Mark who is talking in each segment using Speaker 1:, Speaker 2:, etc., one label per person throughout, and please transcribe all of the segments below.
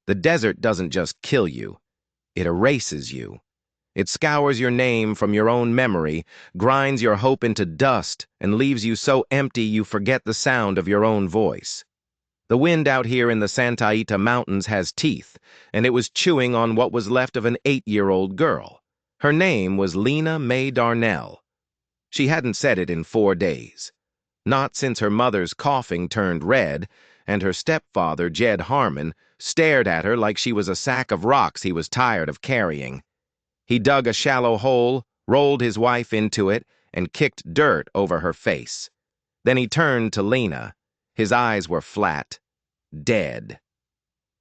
Speaker 1: The desert doesn't just kill you, it erases you. It scours your name from your own memory, grinds your hope into dust, and leaves you so empty you forget the sound of your own voice. The wind out here in the Santa Ita Mountains has teeth, and it was chewing on what was left of an 8-year-old girl. Her name was Lena Mae Darnell. She hadn't said it in 4 days. Not since her mother's coughing turned red, and her stepfather, Jed Harmon, stared at her like she was a sack of rocks he was tired of carrying. He dug a shallow hole, rolled his wife into it, and kicked dirt over her face. Then he turned to Lena. His eyes were flat, dead.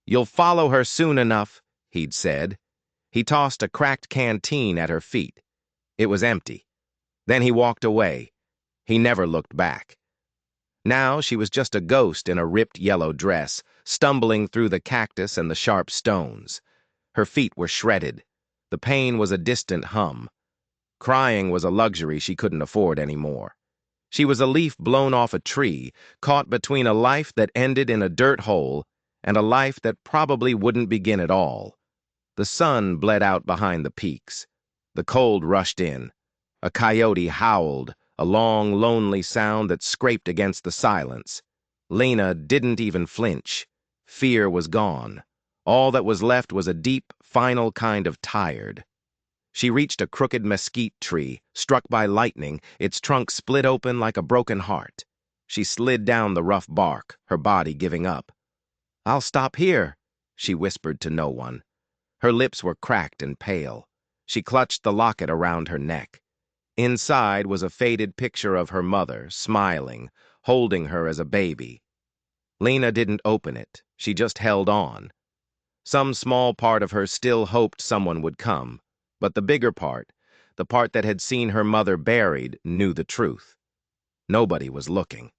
Speaker 1: "You'll follow her soon enough," he'd said. He tossed a cracked canteen at her feet. It was empty. Then he walked away. He never looked back. Now she was just a ghost in a ripped yellow dress, stumbling through the cactus and the sharp stones. Her feet were shredded. The pain was a distant hum. Crying was a luxury she couldn't afford anymore. She was a leaf blown off a tree, caught between a life that ended in a dirt hole and a life that probably wouldn't begin at all. The sun bled out behind the peaks. The cold rushed in. A coyote howled, a long, lonely sound that scraped against the silence. Lena didn't even flinch. Fear was gone. All that was left was a deep, final kind of tired. She reached a crooked mesquite tree, struck by lightning, its trunk split open like a broken heart. She slid down the rough bark, her body giving up. "I'll stop here," she whispered to no one. Her lips were cracked and pale. She clutched the locket around her neck. Inside was a faded picture of her mother, smiling, holding her as a baby. Lena didn't open it. She just held on. Some small part of her still hoped someone would come, but the bigger part, the part that had seen her mother buried, knew the truth. Nobody was looking.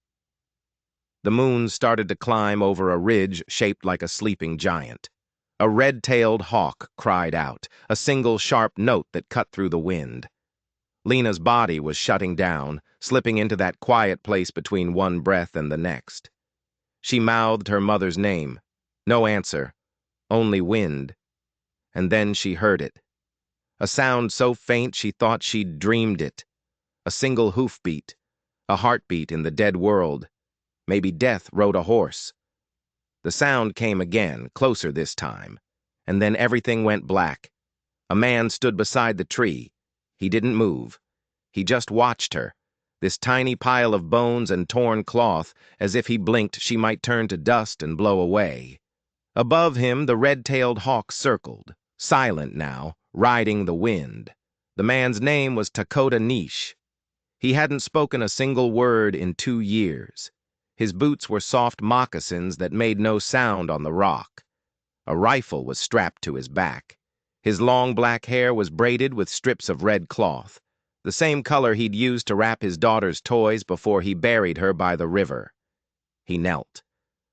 Speaker 1: The moon started to climb over a ridge shaped like a sleeping giant. A red-tailed hawk cried out, a single sharp note that cut through the wind. Lena's body was shutting down, slipping into that quiet place between one breath and the next. She mouthed her mother's name. No answer, only wind. And then she heard it. A sound so faint she thought she'd dreamed it. A single hoofbeat, a heartbeat in the dead world. Maybe death rode a horse. The sound came again, closer this time. And then everything went black. A man stood beside the tree. He didn't move. He just watched her, this tiny pile of bones and torn cloth, as if he blinked she might turn to dust and blow away. Above him, the red-tailed hawk circled, silent now, riding the wind. The man's name was Dakota Niche. He hadn't spoken a single word in 2 years. His boots were soft moccasins that made no sound on the rock. A rifle was strapped to his back. His long black hair was braided with strips of red cloth, the same color he'd used to wrap his daughter's toys before he buried her by the river. He knelt.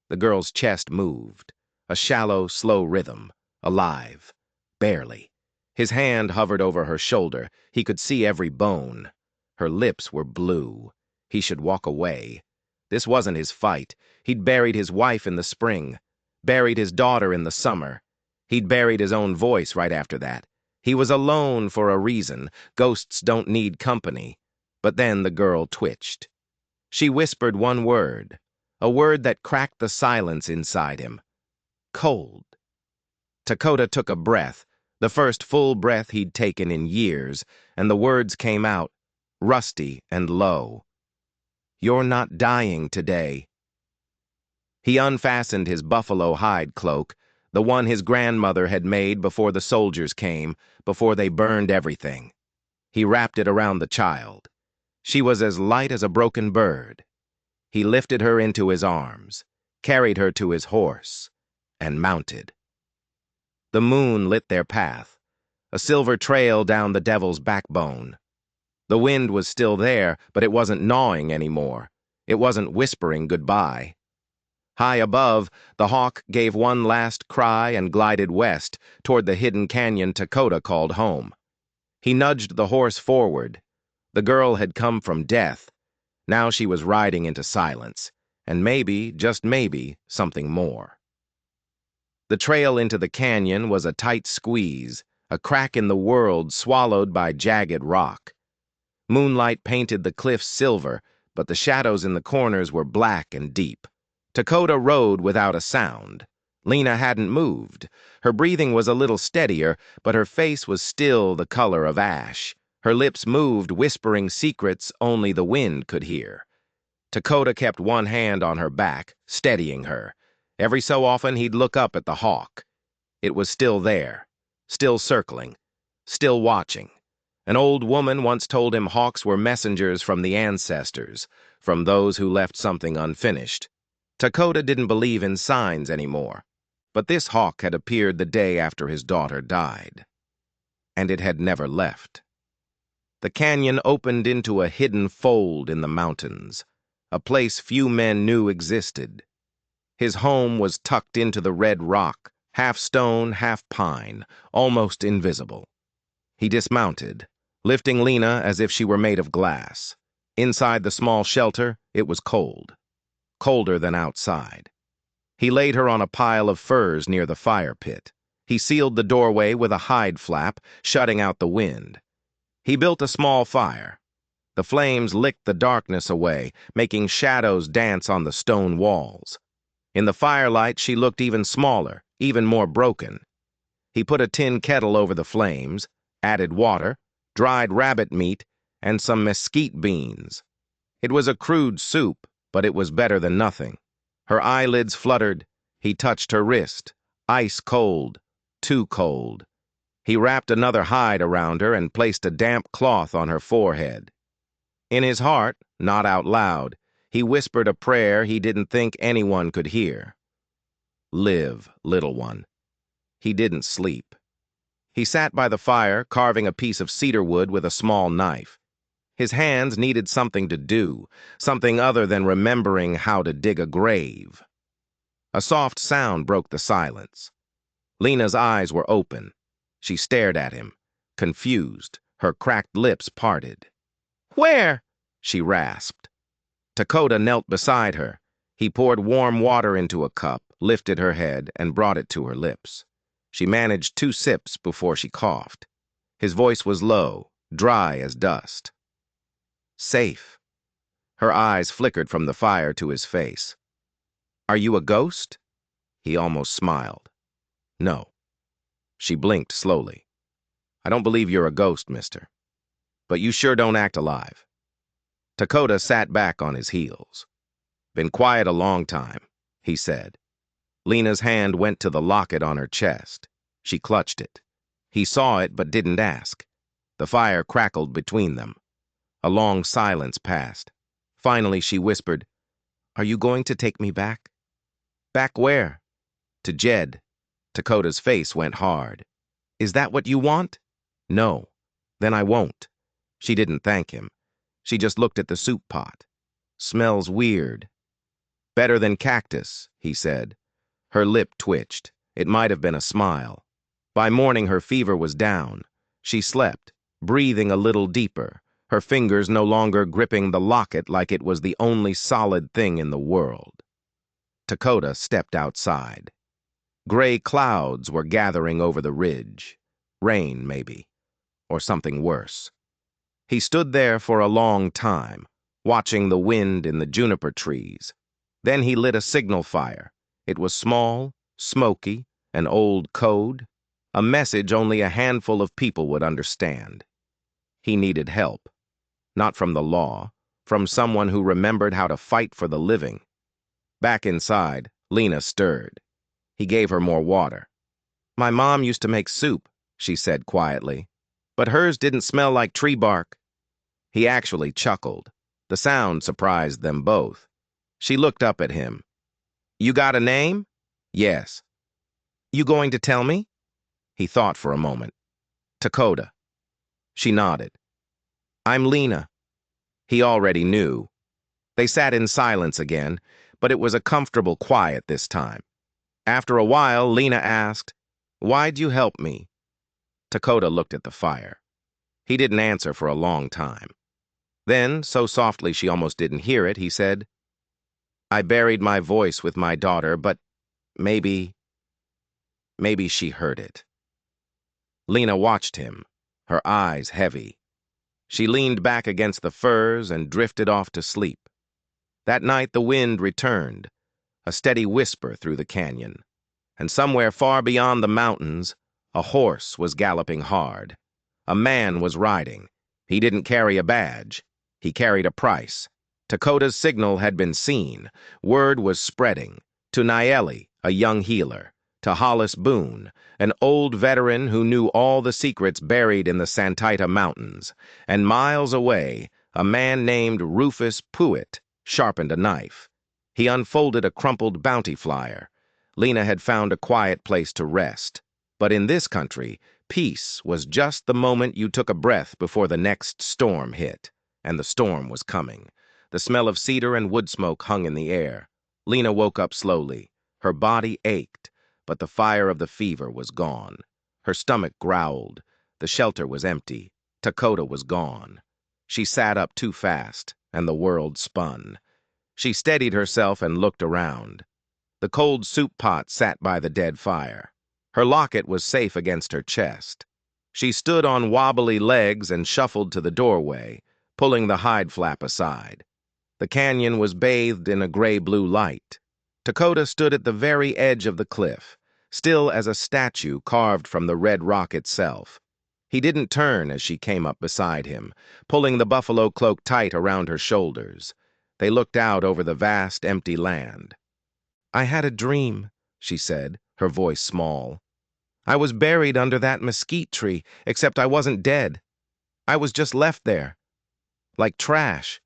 Speaker 1: The girl's chest moved, a shallow, slow rhythm, alive, barely. His hand hovered over her shoulder. He could see every bone. Her lips were blue. He should walk away. This wasn't his fight. He'd buried his wife in the spring, buried his daughter in the summer. He'd buried his own voice right after that. He was alone for a reason. Ghosts don't need company. But then the girl twitched. She whispered one word, a word that cracked the silence inside him. Cold. Dakota took a breath, the first full breath he'd taken in years, and the words came out, rusty and low. "You're not dying today." He unfastened his buffalo hide cloak, the one his grandmother had made before the soldiers came, before they burned everything. He wrapped it around the child. She was as light as a broken bird. He lifted her into his arms, carried her to his horse, and mounted. The moon lit their path, a silver trail down the devil's backbone. The wind was still there, but it wasn't gnawing anymore. It wasn't whispering goodbye. High above, the hawk gave one last cry and glided west, toward the hidden canyon Dakota called home. He nudged the horse forward. The girl had come from death. Now she was riding into silence, and maybe, just maybe, something more. The trail into the canyon was a tight squeeze, a crack in the world swallowed by jagged rock. Moonlight painted the cliffs silver, but the shadows in the corners were black and deep. Dakota rode without a sound. Lena hadn't moved. Her breathing was a little steadier, but her face was still the color of ash. Her lips moved, whispering secrets only the wind could hear. Dakota kept one hand on her back, steadying her. Every so often he'd look up at the hawk. It was still there, still circling, still watching. An old woman once told him hawks were messengers from the ancestors, from those who left something unfinished. Dakota didn't believe in signs anymore, but this hawk had appeared the day after his daughter died, and it had never left. The canyon opened into a hidden fold in the mountains, a place few men knew existed. His home was tucked into the red rock, half stone, half pine, almost invisible. He dismounted, lifting Lena as if she were made of glass. Inside the small shelter, it was cold, colder than outside. He laid her on a pile of furs near the fire pit. He sealed the doorway with a hide flap, shutting out the wind. He built a small fire. The flames licked the darkness away, making shadows dance on the stone walls. In the firelight, she looked even smaller, even more broken. He put a tin kettle over the flames, added water, dried rabbit meat, and some mesquite beans. It was a crude soup, but it was better than nothing. Her eyelids fluttered. He touched her wrist. Ice cold, too cold. He wrapped another hide around her and placed a damp cloth on her forehead. In his heart, not out loud, he whispered a prayer he didn't think anyone could hear. Live, little one. He didn't sleep. He sat by the fire, carving a piece of cedar wood with a small knife. His hands needed something to do, something other than remembering how to dig a grave. A soft sound broke the silence. Lena's eyes were open. She stared at him, confused, her cracked lips parted. "Where?" she rasped. Dakota knelt beside her. He poured warm water into a cup, lifted her head, and brought it to her lips. She managed 2 sips before she coughed. His voice was low, dry as dust. Safe. Her eyes flickered from the fire to his face. "Are you a ghost?" He almost smiled. "No." She blinked slowly. "I don't believe you're a ghost, mister. But you sure don't act alive." Dakota sat back on his heels. "Been quiet a long time," he said. Lena's hand went to the locket on her chest. She clutched it. He saw it but didn't ask. The fire crackled between them. A long silence passed. Finally she whispered, "Are you going to take me back?" "Back where?" "To Jed." Dakota's face went hard. "Is that what you want?" "No." "Then I won't." She didn't thank him. She just looked at the soup pot. "Smells weird." "Better than cactus," he said. Her lip twitched. It might have been a smile. By morning her fever was down. She slept, breathing a little deeper, her fingers no longer gripping the locket like it was the only solid thing in the world. Dakota stepped outside. Gray clouds were gathering over the ridge. Rain, maybe, or something worse. He stood there for a long time, watching the wind in the juniper trees. Then he lit a signal fire. It was small, smoky, an old code, a message only a handful of people would understand. He needed help. Not from the law, from someone who remembered how to fight for the living. Back inside, Lena stirred. He gave her more water. "My mom used to make soup," she said quietly, "but hers didn't smell like tree bark." He actually chuckled. The sound surprised them both. She looked up at him. "You got a name?" "Yes." "You going to tell me?" He thought for a moment. "Dakota." She nodded. "I'm Lena." He already knew. They sat in silence again, but it was a comfortable quiet this time. After a while, Lena asked, "Why'd you help me?" Dakota looked at the fire. He didn't answer for a long time. Then, so softly she almost didn't hear it, he said, "I buried my voice with my daughter, but maybe..." Maybe she heard it. Lena watched him, her eyes heavy. She leaned back against the firs and drifted off to sleep. That night the wind returned, a steady whisper through the canyon. And somewhere far beyond the mountains, a horse was galloping hard. A man was riding. He didn't carry a badge. He carried a price. Dakota's signal had been seen. Word was spreading. To Nayeli, a young healer. To Hollis Boone, an old veteran who knew all the secrets buried in the Santita Mountains. And miles away, a man named Rufus Puitt sharpened a knife. He unfolded a crumpled bounty flyer. Lena had found a quiet place to rest. But in this country, peace was just the moment you took a breath before the next storm hit. And the storm was coming. The smell of cedar and wood smoke hung in the air. Lena woke up slowly. Her body ached, but the fire of the fever was gone. Her stomach growled. The shelter was empty. Dakota was gone. She sat up too fast, and the world spun. She steadied herself and looked around. The cold soup pot sat by the dead fire. Her locket was safe against her chest. She stood on wobbly legs and shuffled to the doorway, pulling the hide flap aside. The canyon was bathed in a gray-blue light. Dakota stood at the very edge of the cliff, still as a statue carved from the red rock itself. He didn't turn as she came up beside him, pulling the buffalo cloak tight around her shoulders. They looked out over the vast, empty land. "I had a dream," she said, her voice small. "I was buried under that mesquite tree, except I wasn't dead. I was just left there. Like trash."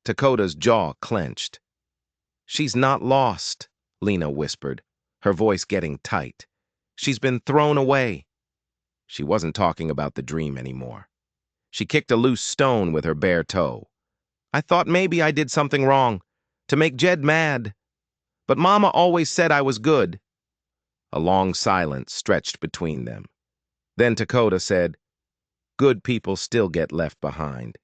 Speaker 1: Dakota's jaw clenched. "She's not lost," Lena whispered, her voice getting tight. "She's been thrown away." She wasn't talking about the dream anymore. She kicked a loose stone with her bare toe. "I thought maybe I did something wrong, to make Jed mad. But Mama always said I was good." A long silence stretched between them. Then Dakota said, "Good people still get left behind."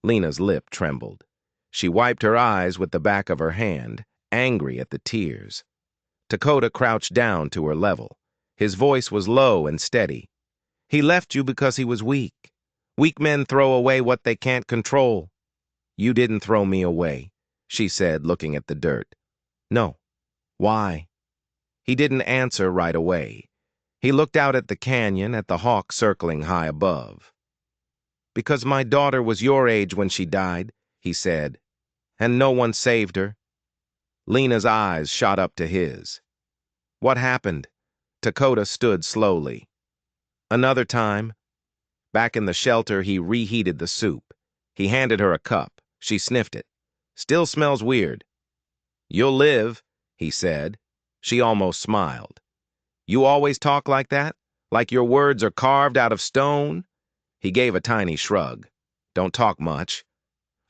Speaker 1: Lena's lip trembled. She wiped her eyes with the back of her hand, angry at the tears. Dakota crouched down to her level. His voice was low and steady. "He left you because he was weak. Weak men throw away what they can't control." "You didn't throw me away," she said, looking at the dirt. "No. Why?" He didn't answer right away. He looked out at the canyon, at the hawk circling high above. "Because my daughter was your age when she died," he said, "and no one saved her." Lena's eyes shot up to his. "What happened?" Dakota stood slowly. "Another time." Back in the shelter, he reheated the soup. He handed her a cup. She sniffed it. "Still smells weird." "You'll live," he said. She almost smiled. "You always talk like that? Like your words are carved out of stone?" He gave a tiny shrug. "Don't talk much."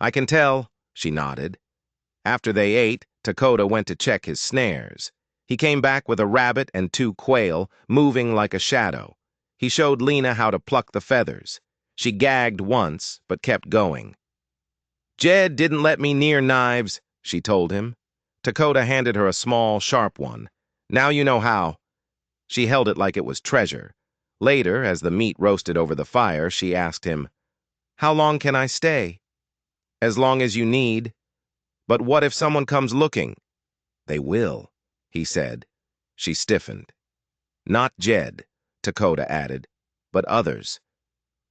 Speaker 1: "I can tell," she nodded. After they ate, Dakota went to check his snares. He came back with a rabbit and 2 quail, moving like a shadow. He showed Lena how to pluck the feathers. She gagged once, but kept going. "Jed didn't let me near knives," she told him. Dakota handed her a small, sharp one. "Now you know how." She held it like it was treasure. Later, as the meat roasted over the fire, she asked him, "How long can I stay?" "As long as you need." "But what if someone comes looking?" "They will," he said. She stiffened. "Not Jed," Dakota added, "but others."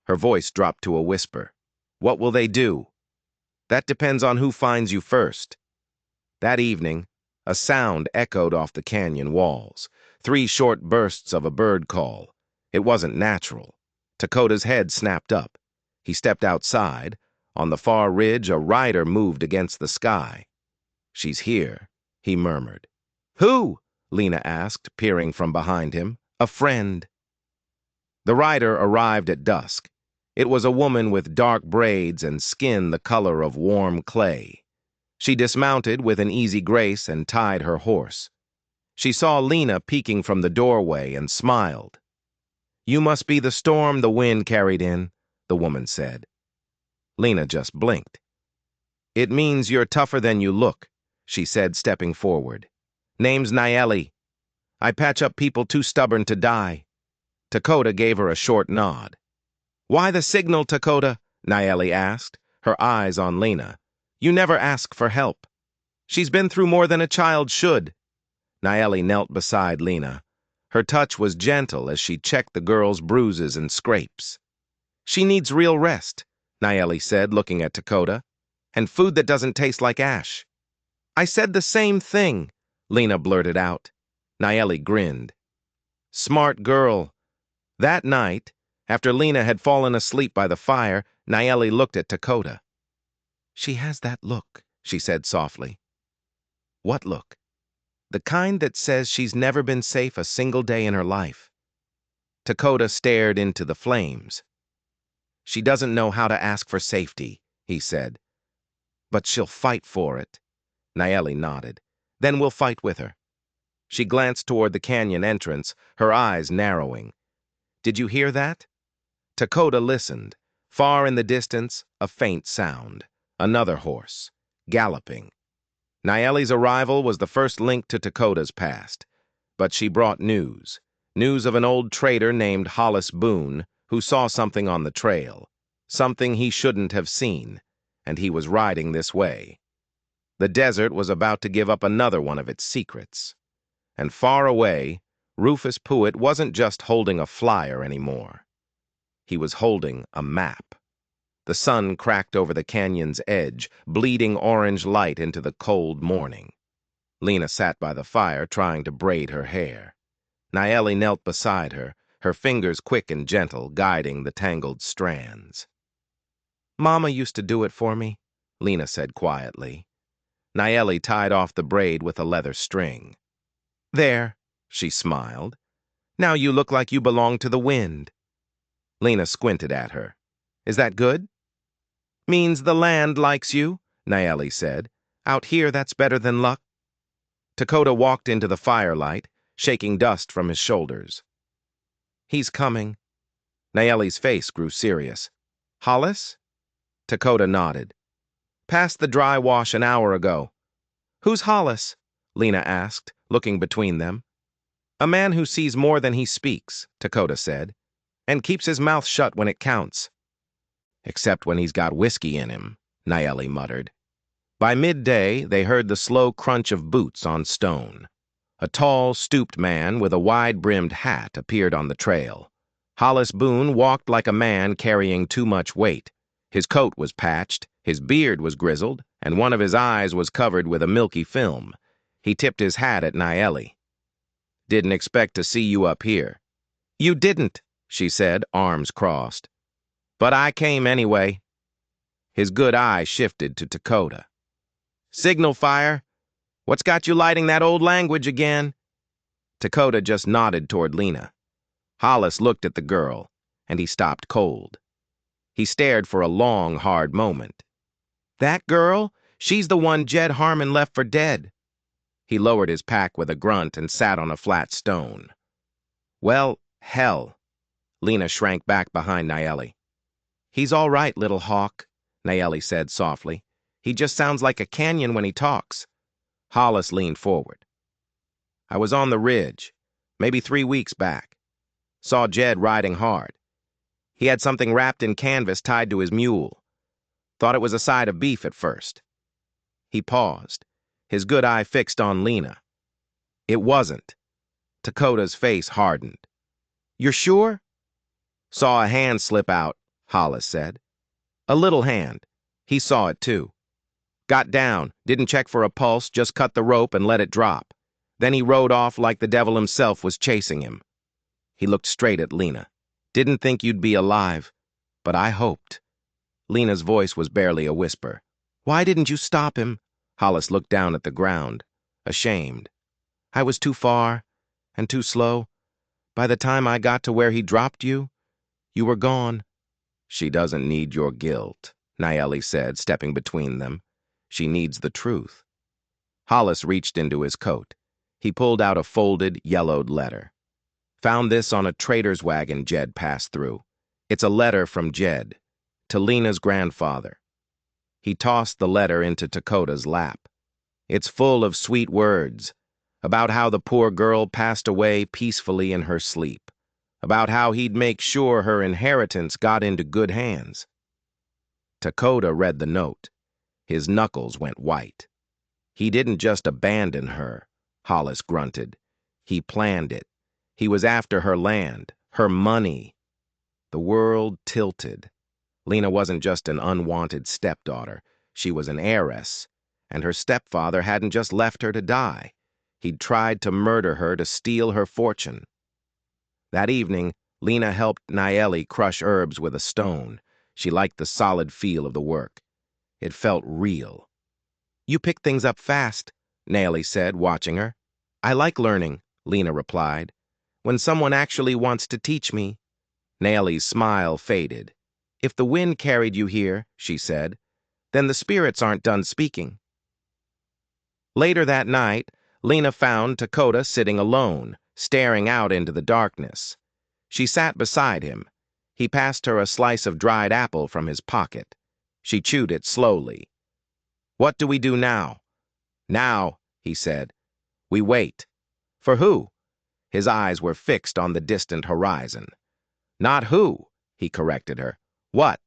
Speaker 1: Her voice dropped to a whisper. "What will they do?" "That depends on who finds you first." That evening, a sound echoed off the canyon walls. 3 short bursts of a bird call. It wasn't natural. Dakota's head snapped up. He stepped outside. On the far ridge, a rider moved against the sky. "She's here," he murmured. "Who?" Lena asked, peering from behind him. "A friend." The rider arrived at dusk. It was a woman with dark braids and skin the color of warm clay. She dismounted with an easy grace and tied her horse. She saw Lena peeking from the doorway and smiled. "You must be the storm the wind carried in," the woman said. Lena just blinked. "It means you're tougher than you look," she said, stepping forward. "Name's Nayeli." I patch up people too stubborn to die. Dakota gave her a short nod. Why the signal, Dakota? Nayeli asked, her eyes on Lena. You never ask for help. She's been through more than a child should. Nayeli knelt beside Lena. Her touch was gentle as she checked the girl's bruises and scrapes. She needs real rest, Nayeli said, looking at Dakota, and food that doesn't taste like ash. I said the same thing, Lena blurted out. Nayeli grinned. Smart girl. That night, after Lena had fallen asleep by the fire, Nayeli looked at Dakota. She has that look, she said softly. What look? The kind that says she's never been safe a single day in her life. Dakota stared into the flames. She doesn't know how to ask for safety, he said. But she'll fight for it. Nayeli nodded. Then we'll fight with her. She glanced toward the canyon entrance, her eyes narrowing. Did you hear that? Dakota listened. Far in the distance, a faint sound. Another horse, galloping. Nayeli's arrival was the first link to Dakota's past, but she brought news. News of an old trader named Hollis Boone who saw something on the trail, something he shouldn't have seen, and he was riding this way. The desert was about to give up another one of its secrets. And far away, Rufus Puitt wasn't just holding a flyer anymore. He was holding a map. The sun cracked over the canyon's edge, bleeding orange light into the cold morning. Lena sat by the fire, trying to braid her hair. Nayeli knelt beside her, her fingers quick and gentle, guiding the tangled strands. Mama used to do it for me, Lena said quietly. Nayeli tied off the braid with a leather string. There, she smiled. Now you look like you belong to the wind. Lena squinted at her. Is that good? Means the land likes you, Nayeli said. Out here, that's better than luck. Dakota walked into the firelight, shaking dust from his shoulders. He's coming. Nayeli's face grew serious. Hollis? Dakota nodded. Passed the dry wash an hour ago. Who's Hollis? Lena asked, looking between them. A man who sees more than he speaks, Dakota said, and keeps his mouth shut when it counts. Except when he's got whiskey in him, Nayeli muttered. By midday, they heard the slow crunch of boots on stone. A tall, stooped man with a wide-brimmed hat appeared on the trail. Hollis Boone walked like a man carrying too much weight. His coat was patched, his beard was grizzled, and one of his eyes was covered with a milky film. He tipped his hat at Nayeli. Didn't expect to see you up here. You didn't, she said, arms crossed. But I came anyway. His good eye shifted to Dakota. Signal fire. What's got you lighting that old language again? Dakota just nodded toward Lena. Hollis looked at the girl, and he stopped cold. He stared for a long, hard moment. That girl? She's the one Jed Harmon left for dead. He lowered his pack with a grunt and sat on a flat stone. Well, hell. Lena shrank back behind Nayeli. He's all right, little hawk, Nayeli said softly. He just sounds like a canyon when he talks. Hollis leaned forward. I was on the ridge, maybe 3 weeks back. Saw Jed riding hard. He had something wrapped in canvas tied to his mule. Thought it was a side of beef at first. He paused, his good eye fixed on Lena. It wasn't. Dakota's face hardened. You're sure? Saw a hand slip out, Hollis said. A little hand. He saw it too. Got down, didn't check for a pulse, just cut the rope and let it drop. Then he rode off like the devil himself was chasing him. He looked straight at Lena. Didn't think you'd be alive, but I hoped. Lena's voice was barely a whisper. Why didn't you stop him? Hollis looked down at the ground, ashamed. I was too far and too slow. By the time I got to where he dropped you, you were gone. She doesn't need your guilt, Nayeli said, stepping between them. She needs the truth. Hollis reached into his coat. He pulled out a folded, yellowed letter. Found this on a trader's wagon Jed passed through. It's a letter from Jed, to Lena's grandfather. He tossed the letter into Dakota's lap. It's full of sweet words. about how the poor girl passed away peacefully in her sleep, about how he'd make sure her inheritance got into good hands. Dakota read the note. His knuckles went white. He didn't just abandon her, Hollis grunted. He planned it. He was after her land, her money. The world tilted. Lena wasn't just an unwanted stepdaughter. She was an heiress, and her stepfather hadn't just left her to die. He'd tried to murder her to steal her fortune. That evening, Lena helped Nayeli crush herbs with a stone. She liked the solid feel of the work. It felt real. "You pick things up fast," Nayeli said, watching her. "I like learning," Lena replied. "When someone actually wants to teach me." Nayeli's smile faded. "If the wind carried you here," she said, "then the spirits aren't done speaking." Later that night, Lena found Dakota sitting alone, staring out into the darkness. She sat beside him. He passed her a slice of dried apple from his pocket. She chewed it slowly. "What do we do now?" "Now," he said, "we wait." "For who?" His eyes were fixed on the distant horizon. "Not who," he corrected her. "What?"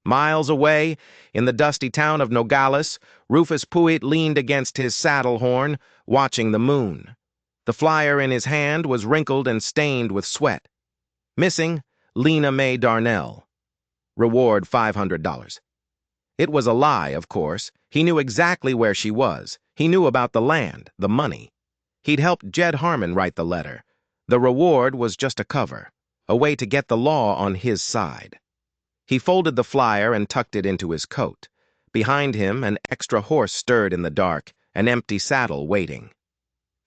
Speaker 1: Miles away, in the dusty town of Nogales, Rufus Puitt leaned against his saddle horn, watching the moon. The flyer in his hand was wrinkled and stained with sweat. Missing, Lena Mae Darnell. Reward $500. It was a lie, of course. He knew exactly where she was. He knew about the land, the money. He'd helped Jed Harmon write the letter. The reward was just a cover, a way to get the law on his side. He folded the flyer and tucked it into his coat. Behind him, an extra horse stirred in the dark, an empty saddle waiting.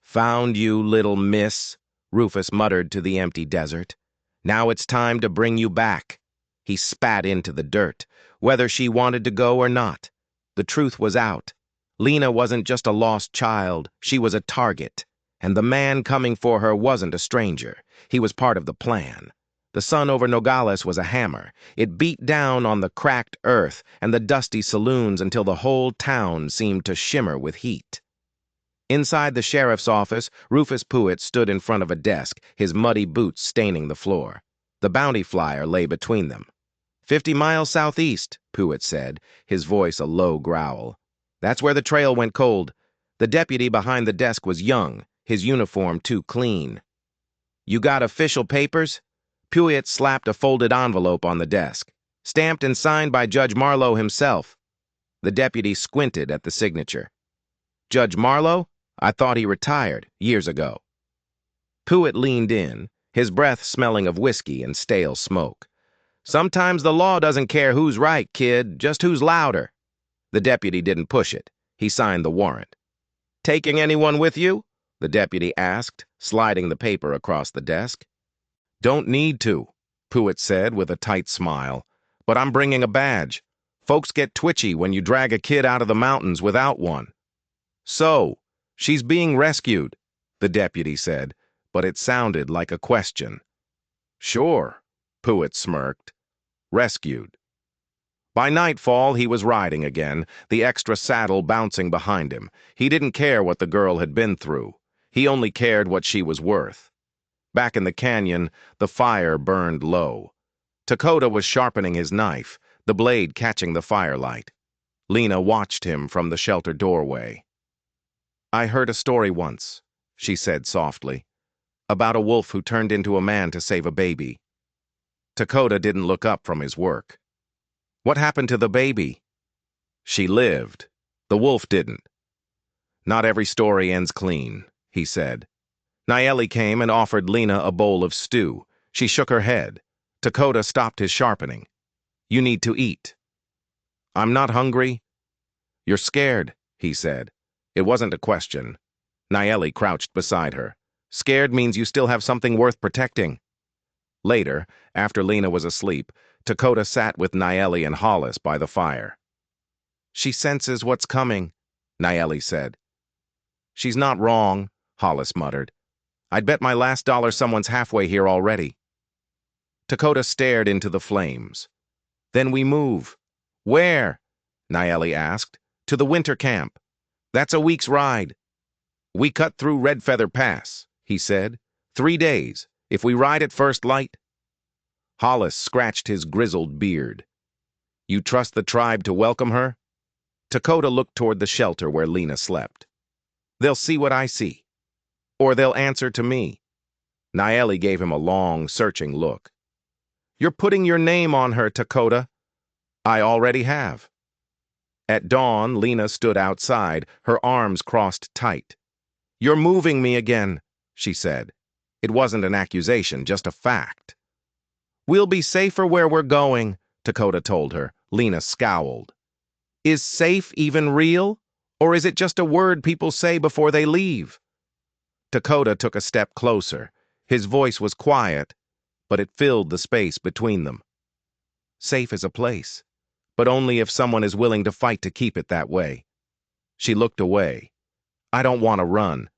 Speaker 1: "Found you, little miss," Rufus muttered to the empty desert. "Now it's time to bring you back." He spat into the dirt, whether she wanted to go or not. The truth was out. Lena wasn't just a lost child, she was a target. And the man coming for her wasn't a stranger. He was part of the plan. The sun over Nogales was a hammer. It beat down on the cracked earth and the dusty saloons until the whole town seemed to shimmer with heat. Inside the sheriff's office, Rufus Puitt stood in front of a desk, his muddy boots staining the floor. The bounty flyer lay between them. 50 miles southeast, Puitt said, his voice a low growl. That's where the trail went cold. The deputy behind the desk was young, his uniform too clean. "You got official papers?" Puitt slapped a folded envelope on the desk. "Stamped and signed by Judge Marlowe himself." The deputy squinted at the signature. "Judge Marlowe? I thought he retired years ago." Puitt leaned in, his breath smelling of whiskey and stale smoke. "Sometimes the law doesn't care who's right, kid, just who's louder." The deputy didn't push it. He signed the warrant. "Taking anyone with you?" the deputy asked, sliding the paper across the desk. "Don't need to," Puitt said with a tight smile. "But I'm bringing a badge. Folks get twitchy when you drag a kid out of the mountains without one." "So, she's being rescued," the deputy said, but it sounded like a question. "Sure," Puitt smirked. "Rescued." By nightfall, he was riding again, the extra saddle bouncing behind him. He didn't care what the girl had been through. He only cared what she was worth. Back in the canyon, the fire burned low. Dakota was sharpening his knife, the blade catching the firelight. Lena watched him from the shelter doorway. "I heard a story once," she said softly, "about a wolf who turned into a man to save a baby." Dakota didn't look up from his work. "What happened to the baby?" "She lived. The wolf didn't." "Not every story ends clean," he said. Nayeli came and offered Lena a bowl of stew. She shook her head. Dakota stopped his sharpening. "You need to eat." "I'm not hungry." "You're scared," he said. It wasn't a question. Nayeli crouched beside her. "Scared means you still have something worth protecting." Later, after Lena was asleep, Dakota sat with Nayeli and Hollis by the fire. "She senses what's coming," Nayeli said. "She's not wrong," Hollis muttered. "I'd bet my last dollar someone's halfway here already." Dakota stared into the flames. "Then we move." "Where?" Nayeli asked. "To the winter camp. That's a week's ride." We cut through Red Feather Pass, he said. 3 days, if we ride at first light. Hollis scratched his grizzled beard. You trust the tribe to welcome her? Dakota looked toward the shelter where Lena slept. They'll see what I see. Or they'll answer to me. Naeli gave him a long, searching look. You're putting your name on her, Dakota. I already have. At dawn, Lena stood outside, her arms crossed tight. You're moving me again, she said. It wasn't an accusation, just a fact. We'll be safer where we're going, Dakota told her. Lena scowled. Is safe even real? Or is it just a word people say before they leave? Dakota took a step closer. His voice was quiet, but it filled the space between them. Safe is a place, but only if someone is willing to fight to keep it that way. She looked away. I don't want to run.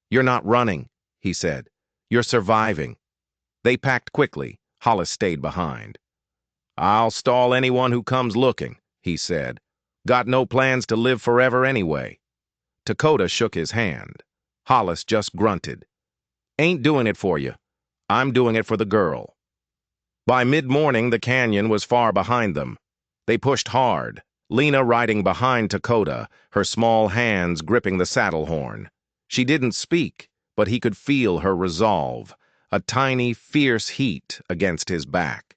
Speaker 1: You're not running, he said. You're surviving. They packed quickly. Hollis stayed behind. I'll stall anyone who comes looking, he said. Got no plans to live forever anyway. Dakota shook his hand. Hollis just grunted. Ain't doing it for you. I'm doing it for the girl. By mid-morning, the canyon was far behind them. They pushed hard, Lena riding behind Dakota, her small hands gripping the saddle horn. She didn't speak, but he could feel her resolve, a tiny, fierce heat against his back.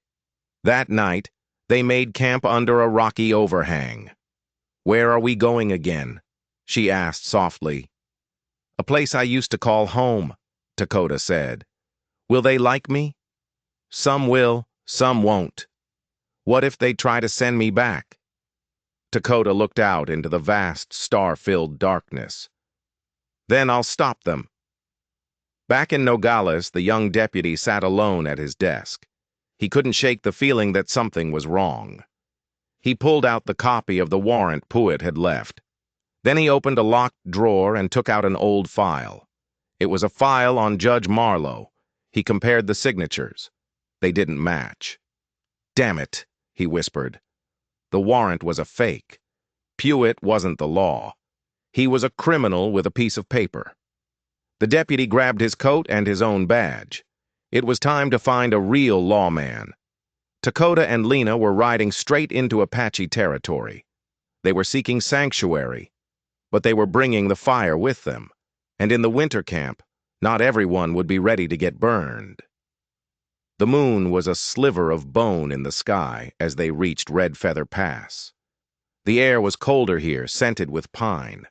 Speaker 1: That night, they made camp under a rocky overhang. Where are we going again? She asked softly. A place I used to call home, Dakota said. Will they like me? Some will, some won't. What if they try to send me back? Dakota looked out into the vast, star-filled darkness. Then I'll stop them. Back in Nogales, the young deputy sat alone at his desk. He couldn't shake the feeling that something was wrong. He pulled out the copy of the warrant Pruitt had left. Then he opened a locked drawer and took out an old file. It was a file on Judge Marlowe. He compared the signatures. They didn't match. Damn it, he whispered. The warrant was a fake. Pruitt wasn't the law. He was a criminal with a piece of paper. The deputy grabbed his coat and his own badge. It was time to find a real lawman. Dakota and Lena were riding straight into Apache territory. They were seeking sanctuary, but they were bringing the fire with them. And in the winter camp, not everyone would be ready to get burned. The moon was a sliver of bone in the sky as they reached Red Feather Pass. The air was colder here, scented with pine.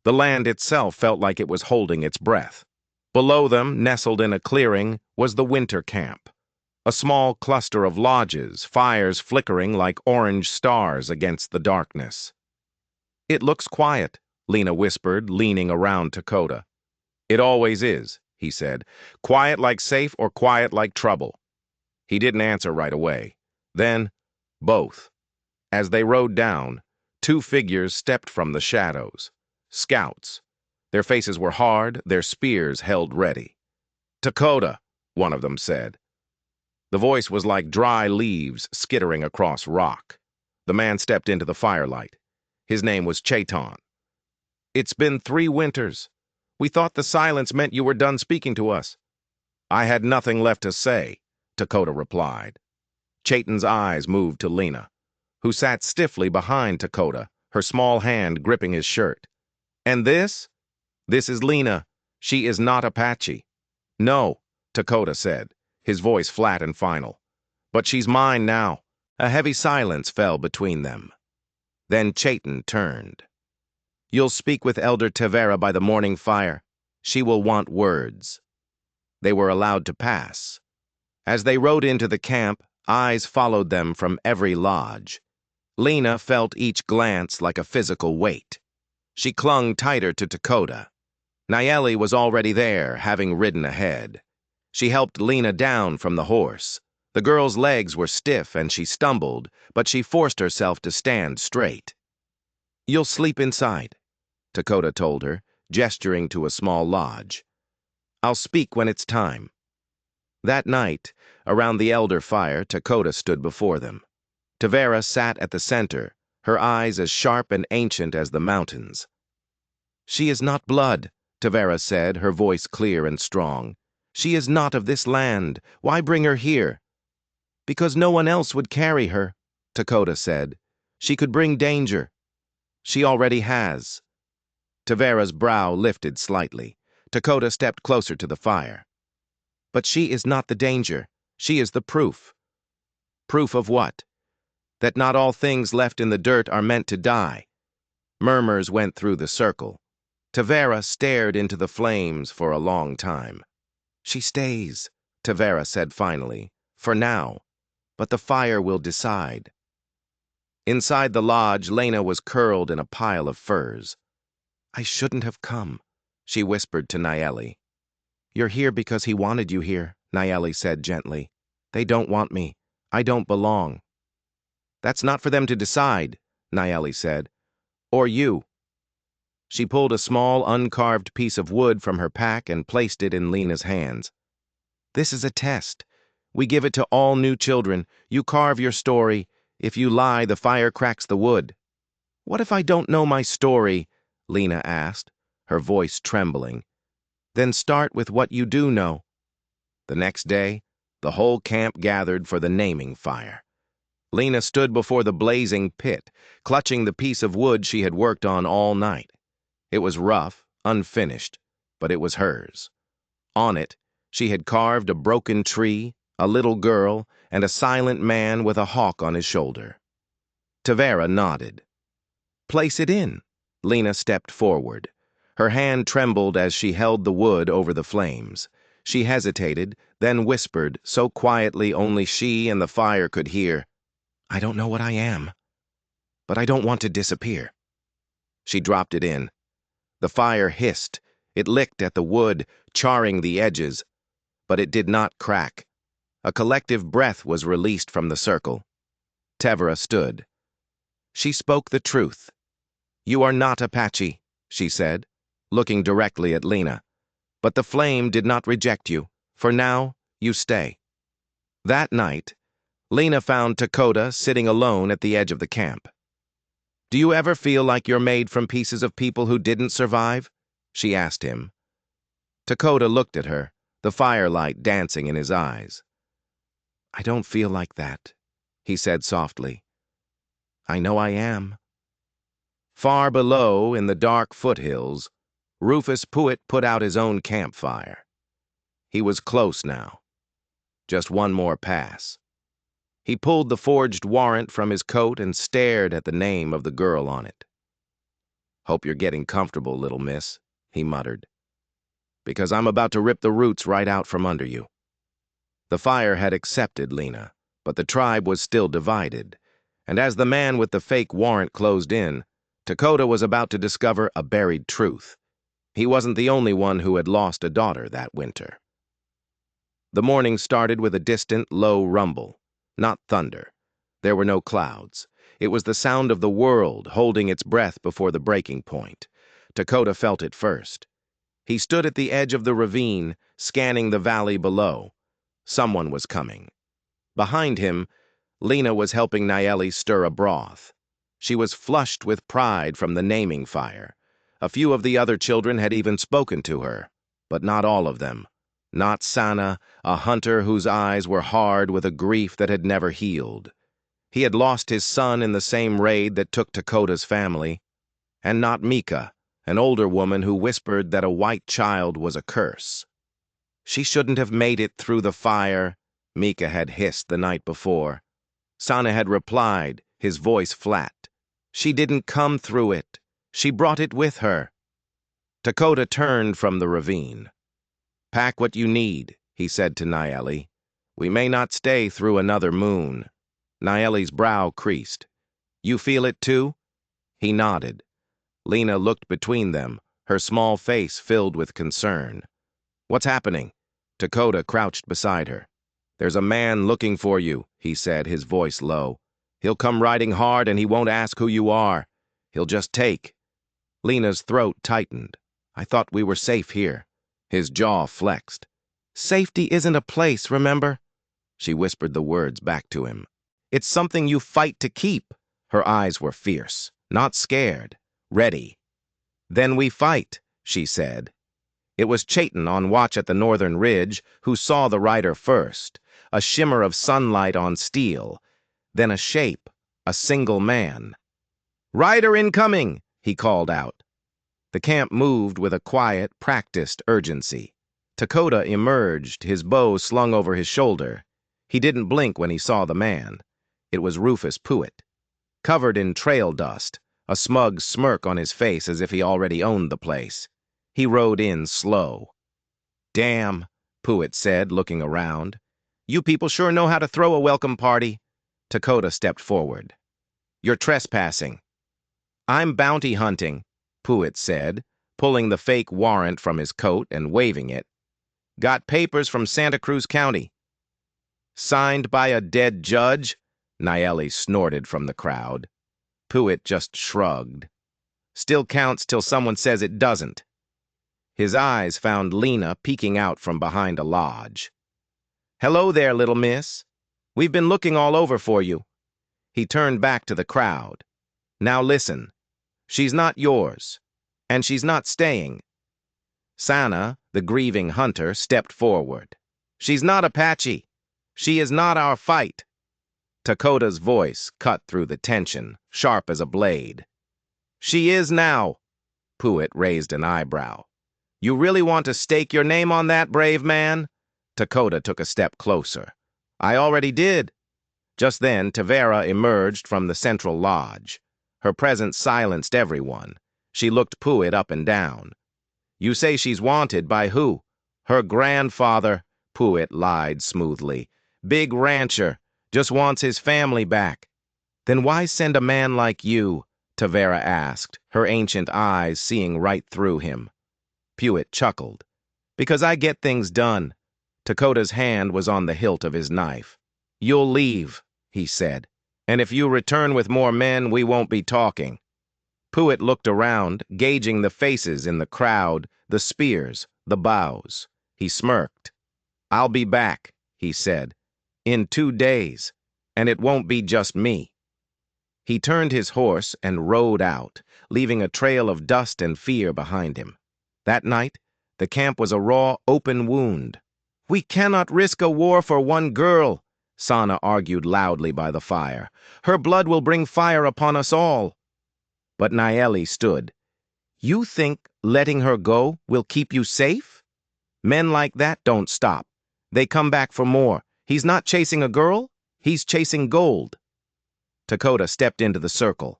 Speaker 1: The land itself felt like it was holding its breath. Below them, nestled in a clearing, was the winter camp. A small cluster of lodges, fires flickering like orange stars against the darkness. It looks quiet, Lena whispered, leaning around Dakota. It always is, he said. Quiet like safe or quiet like trouble. He didn't answer right away. Then, both. As they rode down, two figures stepped from the shadows. Scouts. Their faces were hard, their spears held ready. Dakota, one of them said. The voice was like dry leaves skittering across rock. The man stepped into the firelight. His name was Chaiton. It's been 3 winters. We thought the silence meant you were done speaking to us. I had nothing left to say, Dakota replied. Chaiton's eyes moved to Lena, who sat stiffly behind Dakota, her small hand gripping his shirt. And this? This is Lena. She is not Apache. No, Dakota said, his voice flat and final. But she's mine now. A heavy silence fell between them. Then Chaiton turned. You'll speak with Elder Tavera by the morning fire. She will want words. They were allowed to pass. As they rode into the camp, eyes followed them from every lodge. Lena felt each glance like a physical weight. She clung tighter to Dakota. Naeli was already there, having ridden ahead. She helped Lena down from the horse. The girl's legs were stiff and she stumbled, but she forced herself to stand straight. You'll sleep inside, Dakota told her, gesturing to a small lodge. I'll speak when it's time. That night, around the elder fire, Dakota stood before them. Tavera sat at the center, her eyes as sharp and ancient as the mountains. She is not blood, Tavera said, her voice clear and strong. She is not of this land. Why bring her here? Because no one else would carry her, Dakota said. She could bring danger. She already has. Tavera's brow lifted slightly. Dakota stepped closer to the fire. But she is not the danger. She is the proof. Proof of what? That not all things left in the dirt are meant to die. Murmurs went through the circle. Tavera stared into the flames for a long time. She stays, Tavera said finally, for now. But the fire will decide. Inside the lodge, Lena was curled in a pile of furs. I shouldn't have come, she whispered to Nayeli. You're here because he wanted you here, Nayeli said gently. They don't want me. I don't belong. That's not for them to decide, Nayeli said. Or you. She pulled a small, uncarved piece of wood from her pack and placed it in Lena's hands. This is a test. We give it to all new children. You carve your story. If you lie, the fire cracks the wood. What if I don't know my story? Lena asked, her voice trembling. Then start with what you do know. The next day, the whole camp gathered for the naming fire. Lena stood before the blazing pit, clutching the piece of wood she had worked on all night. It was rough, unfinished, but it was hers. On it, she had carved a broken tree, a little girl, and a silent man with a hawk on his shoulder. Tavera nodded. Place it in. Lena stepped forward. Her hand trembled as she held the wood over the flames. She hesitated, then whispered, so quietly only she and the fire could hear, I don't know what I am, but I don't want to disappear. She dropped it in. The fire hissed. It licked at the wood, charring the edges, but it did not crack. A collective breath was released from the circle. Tavera stood. She spoke the truth. You are not Apache, she said, looking directly at Lena. But the flame did not reject you. For now, you stay. That night, Lena found Dakota sitting alone at the edge of the camp. Do you ever feel like you're made from pieces of people who didn't survive? She asked him. Dakota looked at her, the firelight dancing in his eyes. I don't feel like that, he said softly. I know I am. Far below, in the dark foothills, Rufus Puett put out his own campfire. He was close now. Just one more pass. He pulled the forged warrant from his coat and stared at the name of the girl on it. Hope you're getting comfortable, little miss, he muttered. Because I'm about to rip the roots right out from under you. The fire had accepted Lena, but the tribe was still divided, and as the man with the fake warrant closed in, Dakota was about to discover a buried truth. He wasn't the only one who had lost a daughter that winter. The morning started with a distant, low rumble. Not thunder. There were no clouds. It was the sound of the world holding its breath before the breaking point. Dakota felt it first. He stood at the edge of the ravine, scanning the valley below. Someone was coming. Behind him, Lena was helping Nayeli stir a broth. She was flushed with pride from the naming fire. A few of the other children had even spoken to her, but not all of them. Not Sana, a hunter whose eyes were hard with a grief that had never healed. He had lost his son in the same raid that took Dakota's family. And not Mika, an older woman who whispered that a white child was a curse. She shouldn't have made it through the fire, Mika had hissed the night before. Sana had replied, his voice flat. She didn't come through it. She brought it with her. Dakota turned from the ravine. Pack what you need, he said to Nayeli. We may not stay through another moon. Nayeli's brow creased. You feel it too? He nodded. Lena looked between them, her small face filled with concern. What's happening? Dakota crouched beside her. There's a man looking for you, he said, his voice low. He'll come riding hard and he won't ask who you are. He'll just take. Lena's throat tightened. I thought we were safe here. His jaw flexed. Safety isn't a place, remember? She whispered the words back to him. It's something you fight to keep. Her eyes were fierce, not scared, ready. Then we fight, she said. It was Chayton on watch at the northern ridge who saw the rider first, a shimmer of sunlight on steel, then a shape, a single man. "Rider incoming!" he called out. The camp moved with a quiet, practiced urgency. Dakota emerged, his bow slung over his shoulder. He didn't blink when he saw the man. It was Rufus Puett. Covered in trail dust, a smug smirk on his face as if he already owned the place. He rode in slow. "Damn," Puett said, looking around. "You people sure know how to throw a welcome party." Dakota stepped forward. "You're trespassing." "I'm bounty hunting," Puett said, pulling the fake warrant from his coat and waving it. "Got papers from Santa Cruz County." "Signed by a dead judge?" Naeli snorted from the crowd. Puett just shrugged. "Still counts till someone says it doesn't." His eyes found Lena peeking out from behind a lodge. "Hello there, little miss. We've been looking all over for you." He turned back to the crowd. "Now listen. She's not yours. And she's not staying." Sana, the grieving hunter, stepped forward. "She's not Apache. She is not our fight." Dakota's voice cut through the tension, sharp as a blade. "She is now." Puett raised an eyebrow. "You really want to stake your name on that, brave man?" Dakota took a step closer. "I already did." Just then, Tavera emerged from the central lodge. Her presence silenced everyone. She looked Puett up and down. "You say she's wanted by who?" "Her grandfather," Puett lied smoothly. "Big rancher. Just wants his family back." "Then why send a man like you?" Tavera asked, her ancient eyes seeing right through him. Puett chuckled. "Because I get things done." Dakota's hand was on the hilt of his knife. "You'll leave," he said. "And if you return with more men, we won't be talking." Puett looked around, gauging the faces in the crowd, the spears, the bows. He smirked. "I'll be back," he said, "in 2 days, and it won't be just me." He turned his horse and rode out, leaving a trail of dust and fear behind him. That night, the camp was a raw, open wound. "We cannot risk a war for one girl," Sana argued loudly by the fire. "Her blood will bring fire upon us all." But Naeli stood. "You think letting her go will keep you safe? Men like that don't stop. They come back for more. He's not chasing a girl, he's chasing gold." Dakota stepped into the circle.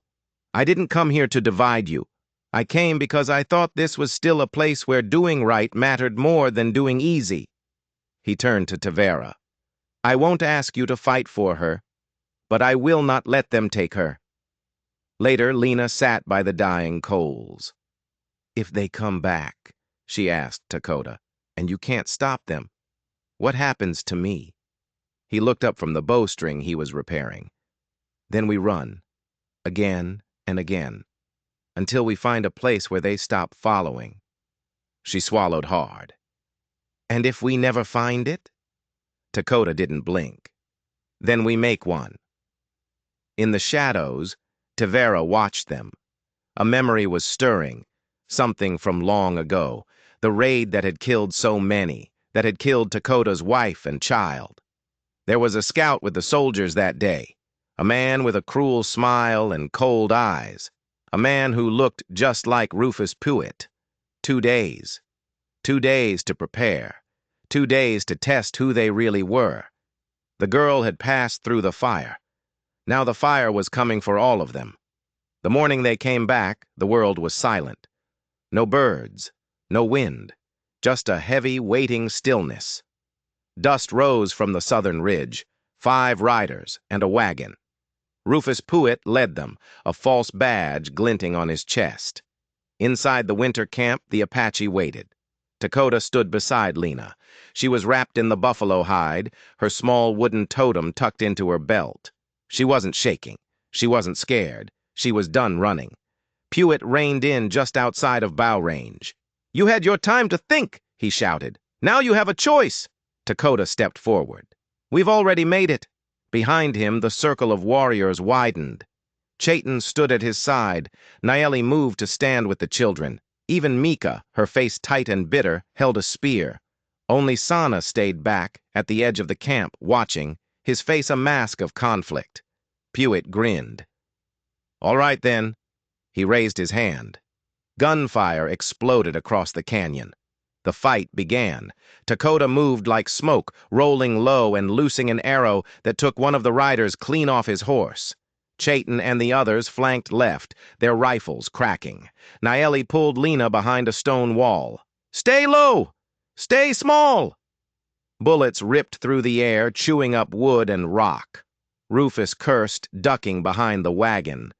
Speaker 1: "I didn't come here to divide you. I came because I thought this was still a place where doing right mattered more than doing easy." He turned to Tavera. "I won't ask you to fight for her, but I will not let them take her." Later, Lena sat by the dying coals. "If they come back," she asked Dakota, "and you can't stop them, what happens to me?" He looked up from the bowstring he was repairing. "Then we run, again and again, until we find a place where they stop following." She swallowed hard. "And if we never find it?" Dakota didn't blink. "Then we make one." In the shadows, Tavera watched them. A memory was stirring, something from long ago, the raid that had killed so many, that had killed Dakota's wife and child. There was a scout with the soldiers that day, a man with a cruel smile and cold eyes, a man who looked just like Rufus Puett. 2 days. 2 days to prepare. 2 days to test who they really were. The girl had passed through the fire. Now the fire was coming for all of them. The morning they came back, the world was silent. No birds, no wind, just a heavy, waiting stillness. Dust rose from the southern ridge, 5 riders and a wagon. Rufus Puett led them, a false badge glinting on his chest. Inside the winter camp, the Apache waited. Dakota stood beside Lena. She was wrapped in the buffalo hide, her small wooden totem tucked into her belt. She wasn't shaking. She wasn't scared. She was done running. Puett reined in just outside of bow range. "You had your time to think," he shouted. "Now you have a choice." Dakota stepped forward. "We've already made it." Behind him, the circle of warriors widened. Chayton stood at his side. Naeli moved to stand with the children. Even Mika, her face tight and bitter, held a spear. Only Sana stayed back, at the edge of the camp, watching, his face a mask of conflict. Pewitt grinned. "All right, then." He raised his hand. Gunfire exploded across the canyon. The fight began. Dakota moved like smoke, rolling low and loosing an arrow that took one of the riders clean off his horse. Chayton and the others flanked left, their rifles cracking. Naeli pulled Lena behind a stone wall. "Stay low! Stay small!" Bullets ripped through the air, chewing up wood and rock. Rufus cursed, ducking behind the wagon.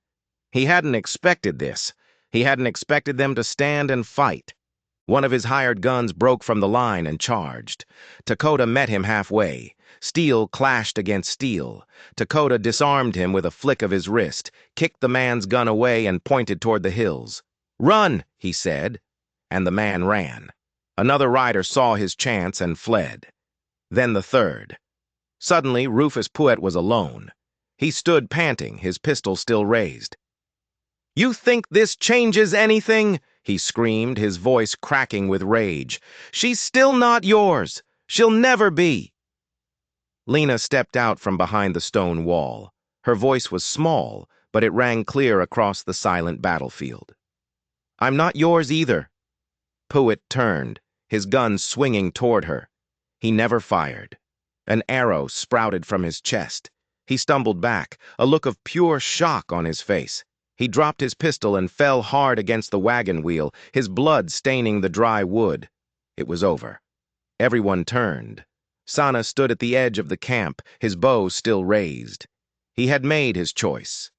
Speaker 1: He hadn't expected this. He hadn't expected them to stand and fight. One of his hired guns broke from the line and charged. Dakota met him halfway. Steel clashed against steel. Dakota disarmed him with a flick of his wrist, kicked the man's gun away, and pointed toward the hills. "Run," he said, and the man ran. Another rider saw his chance and fled. Then the third. Suddenly, Rufus Puett was alone. He stood panting, his pistol still raised. "You think this changes anything?" he screamed, his voice cracking with rage. "She's still not yours. She'll never be." Lena stepped out from behind the stone wall. Her voice was small, but it rang clear across the silent battlefield. "I'm not yours either." Puett turned, his gun swinging toward her. He never fired. An arrow sprouted from his chest. He stumbled back, a look of pure shock on his face. He dropped his pistol and fell hard against the wagon wheel, his blood staining the dry wood. It was over. Everyone turned. Sana stood at the edge of the camp, his bow still raised. He had made his choice.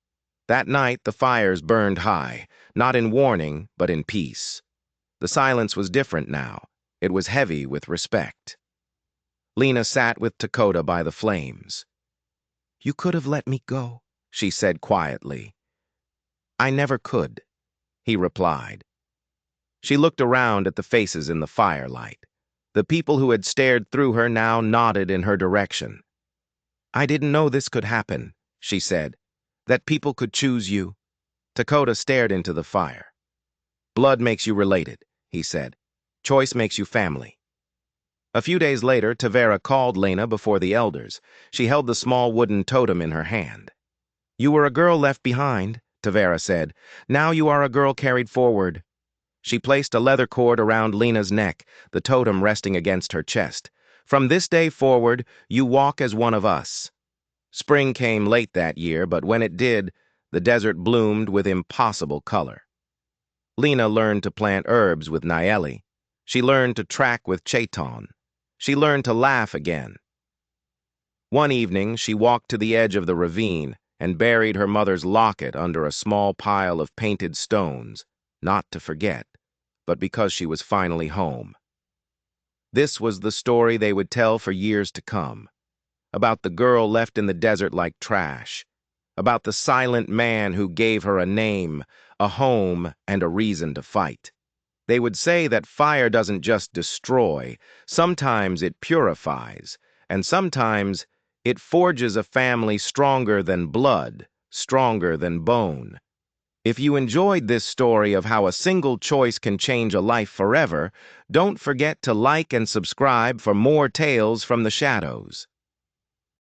Speaker 1: That night the fires burned high, not in warning, but in peace. The silence was different now. It was heavy with respect. Lena sat with Dakota by the flames. "You could have let me go," she said quietly. "I never could," he replied. She looked around at the faces in the firelight. The people who had stared through her now nodded in her direction. "I didn't know this could happen," she said, "that people could choose you." Dakota stared into the fire. "Blood makes you related," he said. "Choice makes you family." A few days later, Tavera called Lena before the elders. She held the small wooden totem in her hand. "You were a girl left behind," Tavera said. "Now you are a girl carried forward." She placed a leather cord around Lena's neck, the totem resting against her chest. "From this day forward, you walk as one of us." Spring came late that year, but when it did, the desert bloomed with impossible color. Lena learned to plant herbs with Naeli. She learned to track with Chayton. She learned to laugh again. One evening, she walked to the edge of the ravine and buried her mother's locket under a small pile of painted stones, not to forget, but because she was finally home. This was the story they would tell for years to come, about the girl left in the desert like trash, about the silent man who gave her a name, a home, and a reason to fight. They would say that fire doesn't just destroy, sometimes it purifies, and sometimes it forges a family stronger than blood, stronger than bone. If you enjoyed this story of how a single choice can change a life forever, don't forget to like and subscribe for more tales from the shadows.